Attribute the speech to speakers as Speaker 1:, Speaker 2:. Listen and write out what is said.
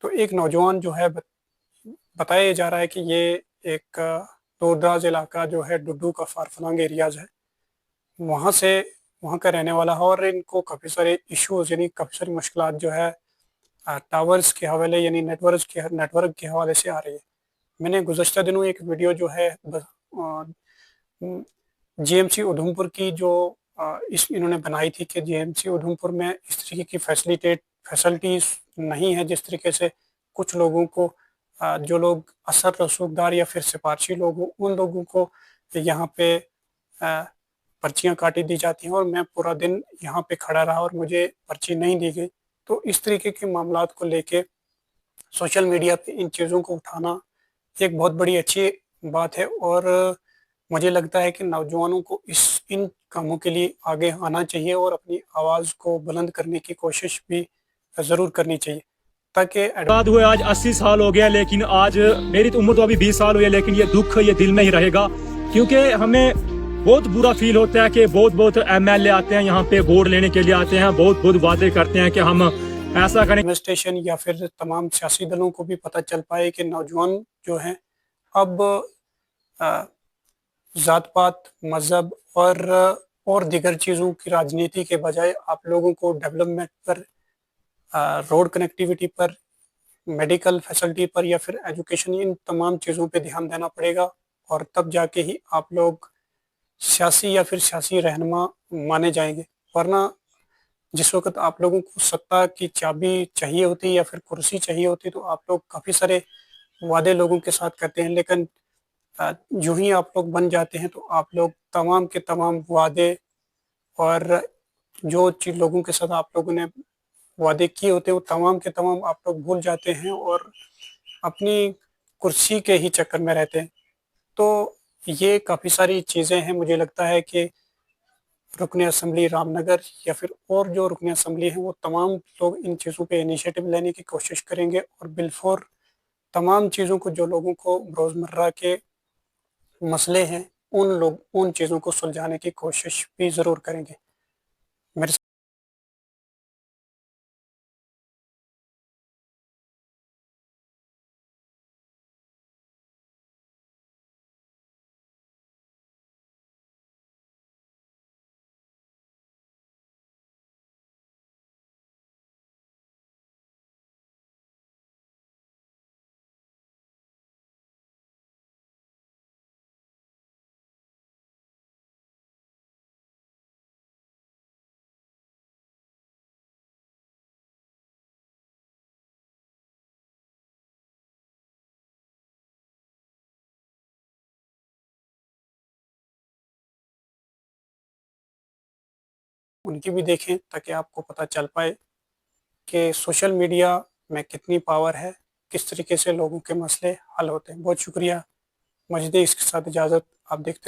Speaker 1: تو ایک نوجوان جو ہے بتایا جا رہا ہے کہ یہ ایک دور دراز علاقہ جو ہے ڈڈو کا فارفلانگ ایریاز ہے، وہاں کا رہنے والا ہے، اور ان کو کافی سارے ایشوز یعنی کافی ساری مشکلات جو ہے ٹاورز کے حوالے یعنی نیٹ ورک کے حوالے سے آ رہی ہے۔ میں نے گزشتہ دنوں ایک ویڈیو جو ہے جی ایم سی ادھمپور کی جو انہوں نے بنائی تھی کہ جی ایم سی ادھمپور میں اس طریقے کی فیسلٹیز نہیں ہے جس طریقے سے کچھ لوگوں کو جو لوگ اثر رسوخدار یا پھر سفارشی لوگ ہوں ان لوگوں کو یہاں پہ پرچیاں کاٹی دی جاتی ہیں، اور میں پورا دن یہاں پہ کھڑا رہا اور مجھے پرچی نہیں دی گئی۔ تو اس طریقے کے معاملات کو لے کے سوشل میڈیا پہ ان چیزوں کو اٹھانا ایک بہت بڑی اچھی بات ہے، اور مجھے لگتا ہے کہ نوجوانوں کو ان کاموں کے لیے آگے آنا چاہیے اور اپنی آواز کو بلند کرنے کی کوشش بھی ضرور کرنی چاہیے تاکہ
Speaker 2: بعد ہوئے آج 80 سال ہو گیا، لیکن آج میری تو عمر تو ابھی 20 سال ہوئی ہے، لیکن یہ دکھ یہ دل میں ہی رہے گا، کیونکہ ہمیں بہت برا فیل ہوتا ہے کہ بہت ایم ایل اے آتے ہیں یہاں پہ ووٹ لینے کے لیے آتے ہیں، بہت وعدے کرتے ہیں کہ ہم ایسا کریں۔
Speaker 1: ایڈمنسٹریشن یا پھر تمام سیاسی دلوں کو بھی پتہ چل پائے کہ نوجوان جو ہیں اب ذات پات، مذہب اور دیگر چیزوں کی راجنیتی کے بجائے آپ لوگوں کو ڈیولپمنٹ پر، روڈ کنیکٹیویٹی پر، میڈیکل فیسلٹی پر یا پھر ایجوکیشن، ان تمام چیزوں پہ دھیان دینا پڑے گا، اور تب جا کے ہی آپ لوگ سیاسی یا پھر سیاسی رہنما مانے جائیں گے۔ ورنہ جس وقت آپ لوگوں کو سطح کی چابی چاہیے ہوتی یا پھر کرسی چاہیے ہوتی تو آپ لوگ کافی سارے وعدے لوگوں کے ساتھ کرتے ہیں، لیکن جو ہی آپ لوگ بن جاتے ہیں تو آپ لوگ تمام کے تمام وعدے اور جو چیز لوگوں کے ساتھ آپ لوگوں نے وعدے کیے ہوتے ہیں وہ تمام کے تمام آپ لوگ بھول جاتے ہیں اور اپنی کرسی کے ہی چکر میں رہتے ہیں۔ تو یہ کافی ساری چیزیں ہیں، مجھے لگتا ہے کہ رکن اسمبلی رام نگر یا پھر اور جو رکن اسمبلی ہیں وہ تمام لوگ ان چیزوں پہ انیشیٹو لینے کی کوشش کریں گے، اور بالفور تمام چیزوں کو جو لوگوں کو روزمرہ کے مسئلے ہیں ان چیزوں کو سلجھانے کی کوشش بھی ضرور کریں گے۔ میرے ان کی بھی دیکھیں تاکہ آپ کو پتہ چل پائے کہ سوشل میڈیا میں کتنی پاور ہے، کس طریقے سے لوگوں کے مسئلے حل ہوتے ہیں۔ بہت شکریہ، مجھے دے اس کے ساتھ اجازت، آپ دیکھتے رہیں۔